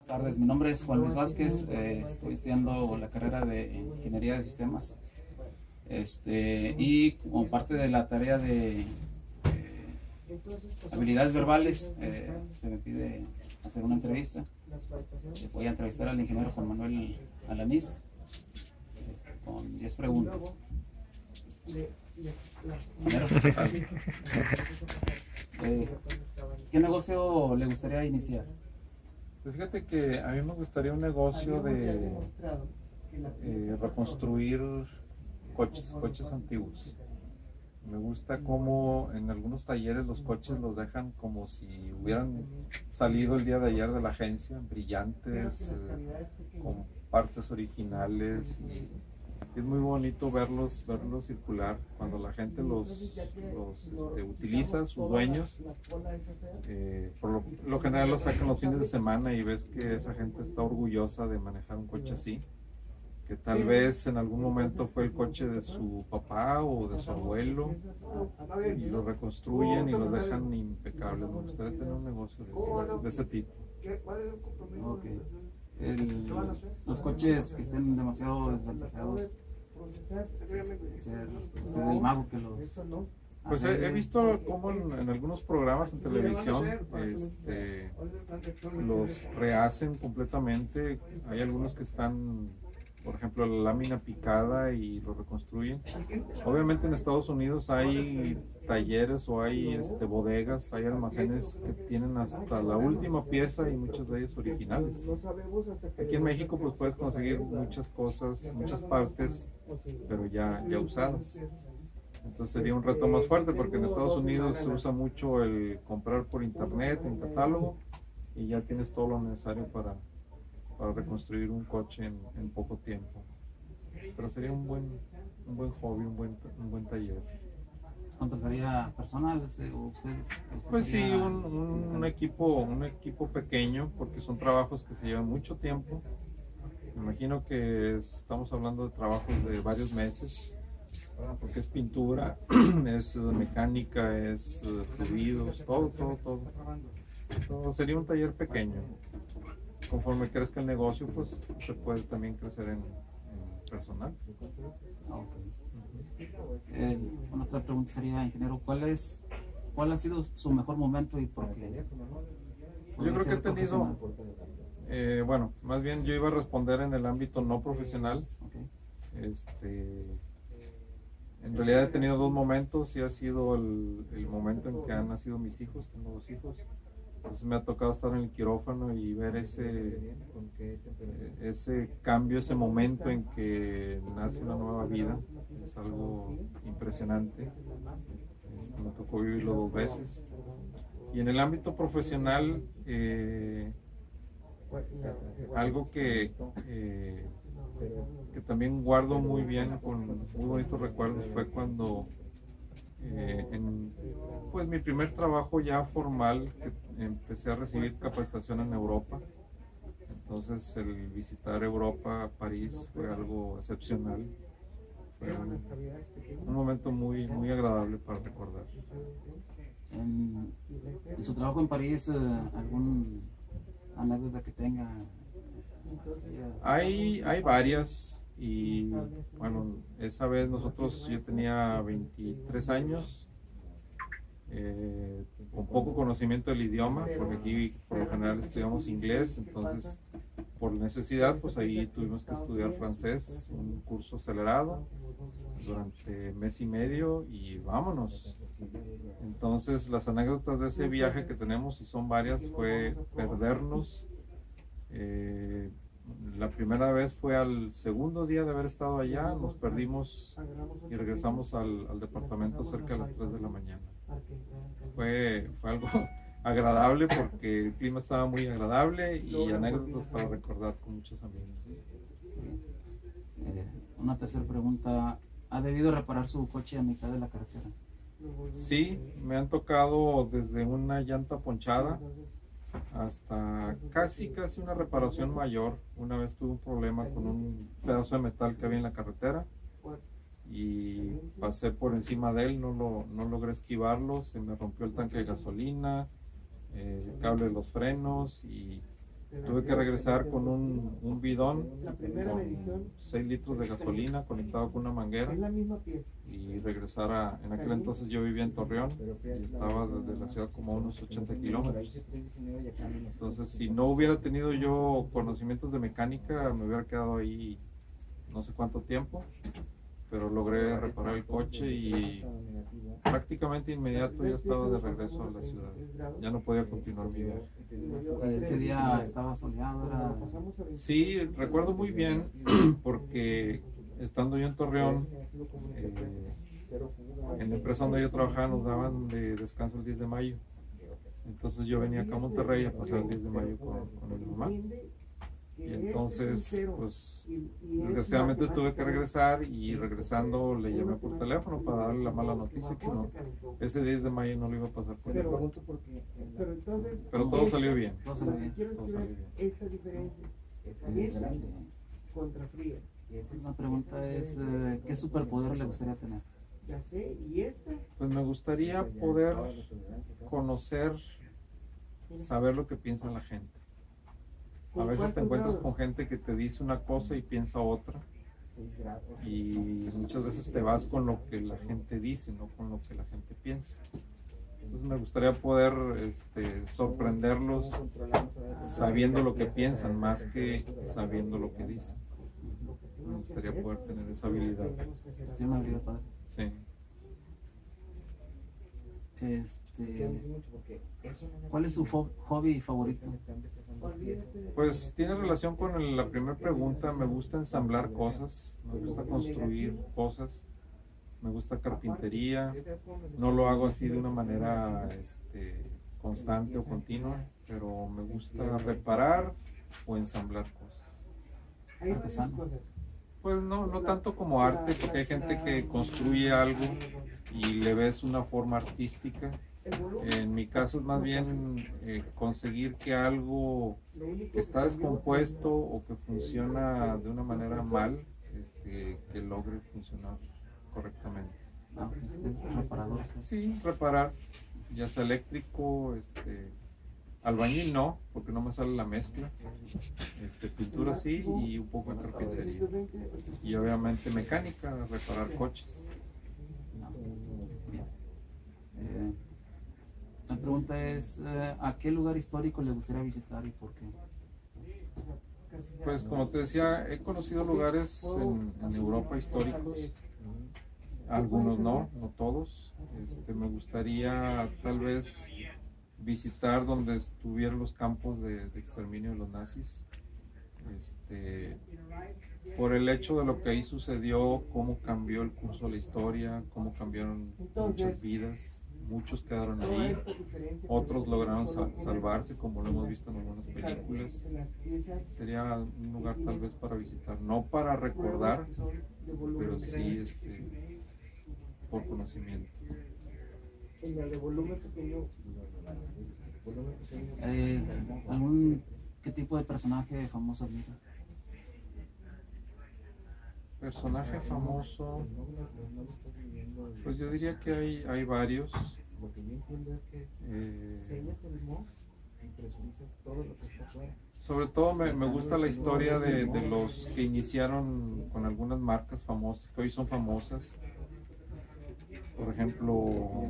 Buenas tardes, mi nombre es Juan Luis Vázquez, estoy estudiando la carrera de Ingeniería de Sistemas y como parte de la tarea de habilidades verbales se me pide hacer una entrevista. Voy a entrevistar al ingeniero Juan Manuel Alanís con 10 preguntas. Primero, ¿qué negocio le gustaría iniciar? Pues fíjate que a mí me gustaría un negocio de reconstruir coches antiguos. Me gusta cómo en algunos talleres los coches los dejan como si hubieran salido el día de ayer de la agencia, brillantes, con partes originales, y es muy bonito verlos circular cuando la gente los utiliza, sus dueños. Por lo general los sacan los fines de semana y ves que esa gente está orgullosa de manejar un coche así, que tal vez en algún momento fue el coche de su papá o de su abuelo, y lo reconstruyen y lo dejan impecables. Me gustaría tener un negocio de ese tipo. Okay. Los coches que estén demasiado desvencijados, usted el mago que los... Pues he visto cómo en algunos programas en televisión los rehacen completamente. Hay algunos que están, por ejemplo, la lámina picada y lo reconstruyen. Obviamente en Estados Unidos hay talleres o hay bodegas, hay almacenes que tienen hasta la última pieza y muchas de ellas originales. Aquí en México pues puedes conseguir muchas cosas, muchas partes, pero ya usadas. Entonces sería un reto más fuerte, porque en Estados Unidos se usa mucho el comprar por internet, en catálogo, y ya tienes todo lo necesario para reconstruir un coche en poco tiempo. Pero sería un buen hobby, un buen taller. ¿Contrataría personal o ustedes? Pues sí, un equipo pequeño, porque son trabajos que se llevan mucho tiempo. Me imagino que estamos hablando de trabajos de varios meses, porque es pintura, es mecánica, es fluidos, todo. Sería un taller pequeño. Conforme crezca el negocio, pues se puede también crecer en personal. Una otra pregunta sería, ingeniero, ¿cuál ha sido su mejor momento y por qué? Yo creo que he tenido, más bien yo iba a responder en el ámbito no profesional. En realidad he tenido dos momentos, y ha sido el momento en que han nacido mis hijos. Tengo dos hijos. Entonces me ha tocado estar en el quirófano y ver ese cambio, ese momento en que nace una nueva vida. Es algo impresionante. Me tocó vivirlo dos veces. Y en el ámbito profesional, algo que también guardo muy bien, con muy bonitos recuerdos, fue cuando pues mi primer trabajo ya formal, que empecé a recibir capacitación en Europa. Entonces el visitar Europa, París, fue algo excepcional. Fue un momento muy agradable para recordar. En su trabajo en París, ¿algún anécdota que tenga? Hay varias, y bueno, esa vez yo tenía 23 años, con poco conocimiento del idioma, porque aquí por lo general estudiamos inglés. Entonces por necesidad pues ahí tuvimos que estudiar francés, un curso acelerado durante mes y medio, y vámonos. Entonces las anécdotas de ese viaje que tenemos, y son varias, fue perdernos. La primera vez fue al segundo día de haber estado allá, nos perdimos y regresamos al departamento cerca de las 3 de la mañana. Fue algo agradable, porque el clima estaba muy agradable, y anécdotas para recordar con muchos amigos. Una tercera pregunta, ¿ha debido reparar su coche a mitad de la carretera? Sí, me han tocado desde una llanta ponchada hasta casi una reparación mayor. Una vez tuve un problema con un pedazo de metal que había en la carretera, y pasé por encima de él, no logré esquivarlo, se me rompió el tanque de gasolina, el cable de los frenos, y Tuve que regresar con un bidón con 6 litros de gasolina conectado con una manguera y regresar en aquel entonces yo vivía en Torreón y estaba desde la ciudad como a unos 80 kilómetros. Entonces, si no hubiera tenido yo conocimientos de mecánica, me hubiera quedado ahí no sé cuánto tiempo, pero logré reparar el coche y prácticamente inmediato ya estaba de regreso a la ciudad. Ya no podía continuar mi viaje. Ese día estaba soleado, era... Sí, recuerdo muy bien porque estando yo en Torreón, en la empresa donde yo trabajaba nos daban de descanso el 10 de mayo. Entonces yo venía acá a Monterrey a pasar el 10 de mayo con mi mamá. Y entonces, pues, desgraciadamente tuve que regresar y regresando le llamé por teléfono para darle la mala noticia que no, ese 10 de mayo no lo iba a pasar con él. Pero todo salió bien. Todo salió bien. Todo salió bien. Esta diferencia, caliente contra fría. La pregunta es, ¿qué superpoder le gustaría tener? Ya sé, y esta. Pues me gustaría poder conocer, saber lo que piensa la gente. A veces te encuentras con gente que te dice una cosa y piensa otra. Y muchas veces te vas con lo que la gente dice, no con lo que la gente piensa. Entonces me gustaría poder sorprenderlos sabiendo lo que piensan más que sabiendo lo que dicen. Me gustaría poder tener esa habilidad. Tiene una habilidad padre. Sí. ¿Cuál es su hobby favorito? Pues tiene relación con la primera pregunta. Me gusta ensamblar cosas, me gusta construir cosas, me gusta carpintería. No lo hago así de una manera constante o continua, pero me gusta reparar o ensamblar cosas. Artesano. Pues no tanto como arte, porque hay gente que construye algo y le ves una forma artística. En mi caso es más bien conseguir que algo que está descompuesto o que funciona de una manera mal, que logre funcionar correctamente. Ah, pues es reparador. Sí, reparar, ya sea eléctrico, albañil no, porque no me sale la mezcla, pintura sí y un poco de carpintería. Y obviamente mecánica, reparar coches. Bien. La pregunta es, ¿a qué lugar histórico le gustaría visitar y por qué? Pues como te decía, he conocido lugares en Europa históricos, algunos no todos. Me gustaría tal vez visitar donde estuvieron los campos de exterminio de los nazis, por el hecho de lo que ahí sucedió, cómo cambió el curso de la historia, cómo cambiaron muchas vidas. Muchos quedaron ahí, otros lograron salvarse, como lo hemos visto en algunas películas. Sería un lugar tal vez para visitar, no para recordar, pero sí por conocimiento. ¿Qué tipo de personaje famoso admira? Personaje famoso, pues yo diría que hay varios. Sobre todo me gusta la historia de los que iniciaron con algunas marcas famosas, que hoy son famosas. Por ejemplo,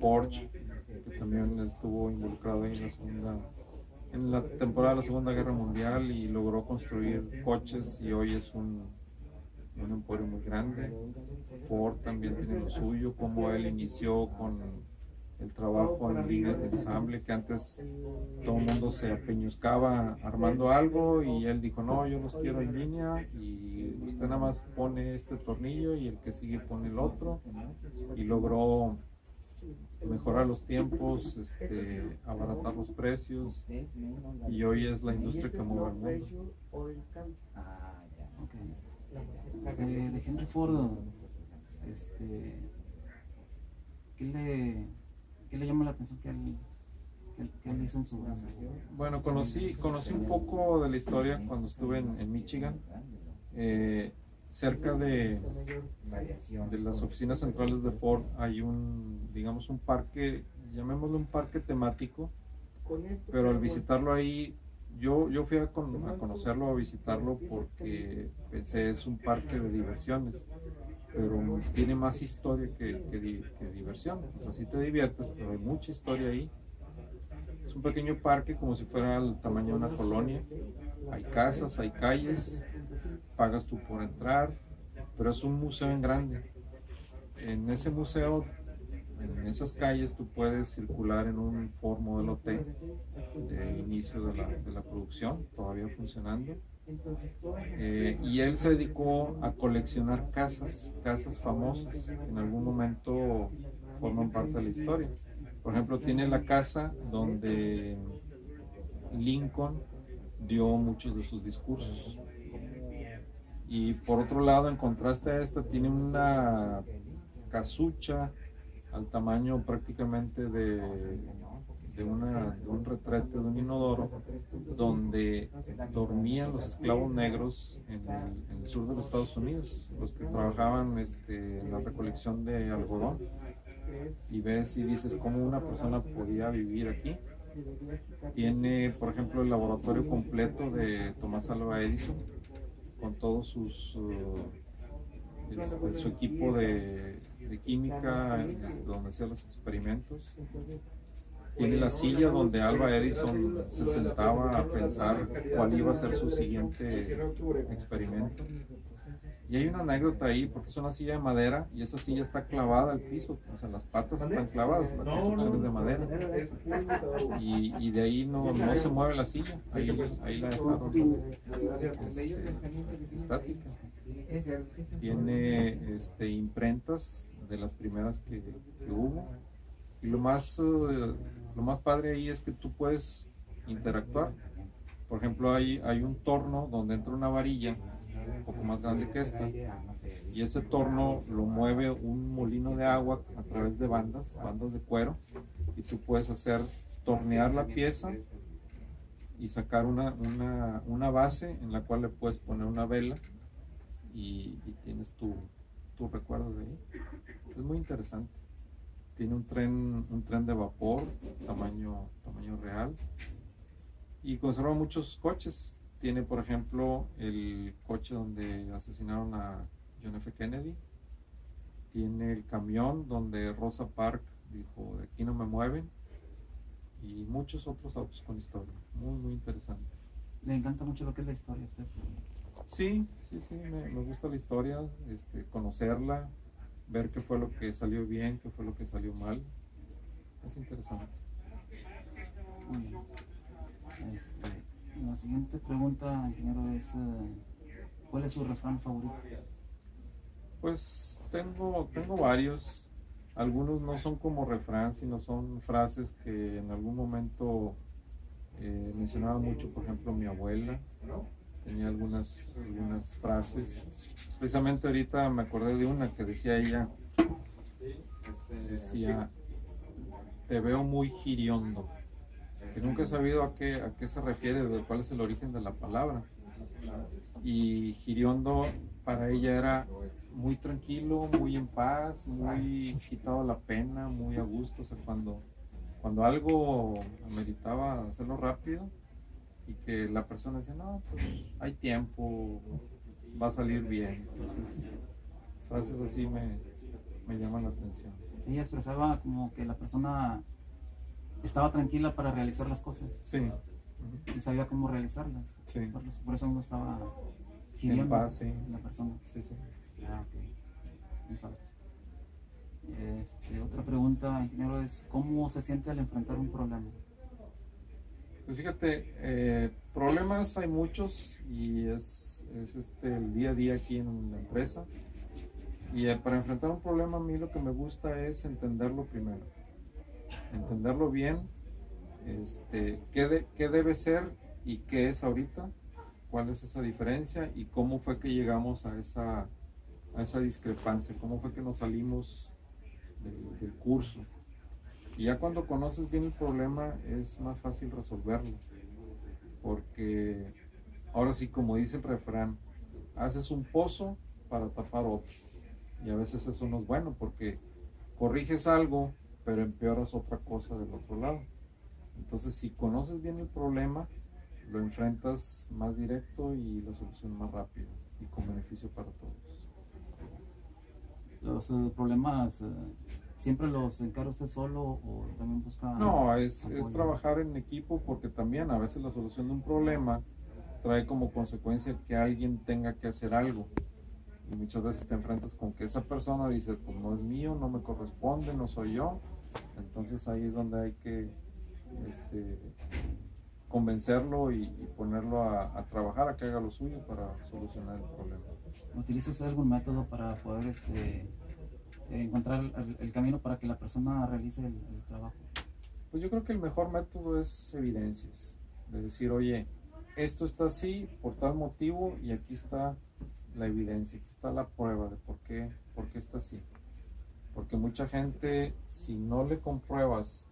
Porsche, que también estuvo involucrado en la temporada de la Segunda Guerra Mundial y logró construir coches y hoy es un emporio muy grande. Ford también tiene lo suyo, como él inició con el trabajo en líneas de ensamble, que antes todo el mundo se apeñuscaba armando algo y él dijo, no, yo los quiero en línea y usted nada más pone este tornillo y el que sigue pone el otro, y logró mejorar los tiempos, abaratar los precios, y hoy es la industria que mueve el mundo. De Henry Ford, ¿qué le llama la atención que él hizo en su brazo? Bueno, conocí un poco de la historia cuando estuve en Michigan, cerca de las oficinas centrales de Ford hay un parque, llamémoslo un parque temático, pero al visitarlo ahí Yo fui a conocerlo, a visitarlo porque pensé es un parque de diversiones, pero tiene más historia que diversión. O sea, sí te diviertes, pero hay mucha historia ahí. Es un pequeño parque como si fuera el tamaño de una colonia. Hay casas, hay calles, pagas tú por entrar, pero es un museo en grande. En ese museo, en esas calles, tú puedes circular en un Ford Modelo T de inicio de la producción, todavía funcionando. Y él se dedicó a coleccionar casas famosas que en algún momento forman parte de la historia. Por ejemplo, tiene la casa donde Lincoln dio muchos de sus discursos. Y por otro lado, en contraste a esta, tiene una casucha al tamaño prácticamente de un retrete, de un inodoro, donde dormían los esclavos negros en el sur de los Estados Unidos, los que trabajaban en la recolección de algodón. Y ves y dices cómo una persona podía vivir aquí. Tiene, por ejemplo, el laboratorio completo de Tomás Alva Edison, con todos su equipo de química, donde hacía los experimentos. Tiene la silla donde Alva Edison se sentaba a pensar cuál iba a ser su siguiente experimento. Y hay una anécdota ahí, porque es una silla de madera y esa silla está clavada al piso, o sea, las patas están clavadas, la construcción es de madera. Y de ahí no se mueve la silla, ahí la dejaron estática. Tiene imprentas de las primeras que hubo. Y lo más padre ahí es que tú puedes interactuar. Por ejemplo, hay un torno donde entra una varilla un poco más grande que esta, y ese torno lo mueve un molino de agua a través de bandas de cuero, y tú puedes tornear la pieza y sacar una base en la cual le puedes poner una vela y tienes tu recuerdo de ahí. Es muy interesante. Tiene un tren de vapor tamaño real, y conserva muchos coches. Tiene, por ejemplo, el coche donde asesinaron a John F. Kennedy. Tiene el camión donde Rosa Parks dijo, de aquí no me mueven. Y muchos otros autos con historia. Muy, muy interesante. Le encanta mucho lo que es la historia a usted. Sí, me gusta la historia, conocerla, ver qué fue lo que salió bien, qué fue lo que salió mal. Es interesante. Muy bien. La siguiente pregunta, ingeniero, es ¿cuál es su refrán favorito? Pues tengo varios. Algunos no son como refrán, sino son frases que en algún momento mencionaba mucho. Por ejemplo, mi abuela tenía algunas frases. Precisamente ahorita me acordé de una que decía ella, te veo muy giriondo. Que nunca he sabido a qué se refiere, de cuál es el origen de la palabra. Y giriondo para ella era muy tranquilo, muy en paz, muy quitado la pena, muy a gusto. O sea, cuando algo ameritaba hacerlo rápido y que la persona decía, no, pues hay tiempo, va a salir bien. Entonces, frases así me llaman la atención. Ella expresaba como que la persona estaba tranquila para realizar las cosas. Sí. Y sabía cómo realizarlas. Sí. Por eso no estaba En girando paz, sí. la persona. Sí. Ah, ok. Muy padre. Otra pregunta, ingeniero, es ¿cómo se siente al enfrentar un problema? Pues fíjate, problemas hay muchos y es el día a día aquí en la empresa. Y para enfrentar un problema a mí lo que me gusta es entenderlo primero. Entenderlo bien, qué debe ser y qué es ahorita, cuál es esa diferencia y cómo fue que llegamos a esa discrepancia, cómo fue que nos salimos del curso. Y ya cuando conoces bien el problema es más fácil resolverlo, porque ahora sí, como dice el refrán, haces un pozo para tapar otro, y a veces eso no es bueno porque corriges algo pero empeoras otra cosa del otro lado. Entonces, si conoces bien el problema, lo enfrentas más directo y la solución más rápida y con beneficio para todos. Los problemas, ¿siempre los encara usted solo o también busca No, es apoyo? trabajar en equipo, porque también a veces la solución de un problema trae como consecuencia que alguien tenga que hacer algo. Y muchas veces te enfrentas con que esa persona dice, pues no es mío, no me corresponde, no soy yo. Entonces ahí es donde hay que convencerlo y ponerlo a trabajar, a que haga lo suyo para solucionar el problema. ¿Utiliza usted algún método para poder encontrar el camino para que la persona realice el trabajo? Pues yo creo que el mejor método es evidencias, de decir, oye, esto está así por tal motivo y aquí está la evidencia, aquí está la prueba de por qué está así. Porque mucha gente, si no le compruebas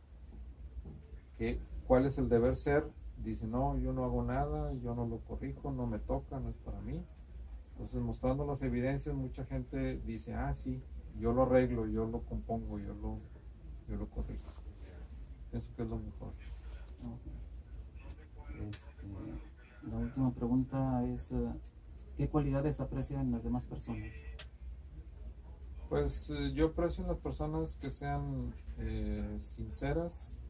cuál es el deber ser, dice, no, yo no hago nada, yo no lo corrijo, no me toca, no es para mí. Entonces, mostrando las evidencias, mucha gente dice, ah, sí, yo lo arreglo, yo lo compongo, yo lo corrijo. Pienso que es lo mejor. La última pregunta es, ¿qué cualidades aprecia en las demás personas? Pues yo aprecio en las personas que sean sinceras,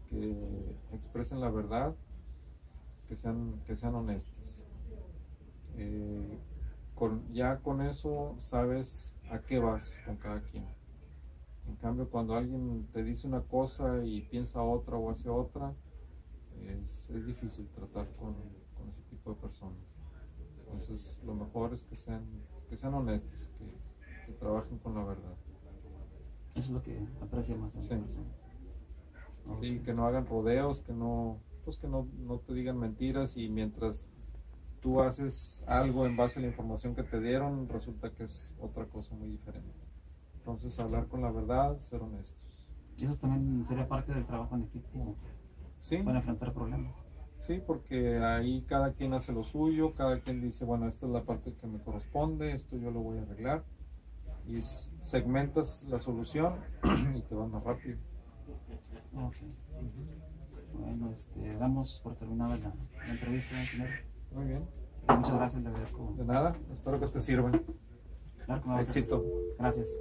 que expresen la verdad, que sean honestas. Ya con eso sabes a qué vas con cada quien. En cambio, cuando alguien te dice una cosa y piensa otra o hace otra, es difícil tratar con ese tipo de personas. Entonces, lo mejor es que sean honestos, que trabajen con la verdad. Eso es lo que aprecia más en las personas. Sí, que no hagan rodeos, que no te digan mentiras, y mientras tú haces algo en base a la información que te dieron, resulta que es otra cosa muy diferente. Entonces, hablar con la verdad, ser honestos. ¿Y eso también sería parte del trabajo en equipo? Sí. Para enfrentar problemas. Sí, porque ahí cada quien hace lo suyo, cada quien dice, bueno, esta es la parte que me corresponde, esto yo lo voy a arreglar. Y segmentas la solución y te vas más rápido. Okay. Bueno, damos por terminada la entrevista, ingeniero. Muy bien. Muchas gracias, le agradezco. De nada, espero que te sirvan. Claro que me va a Éxito. servir. Gracias.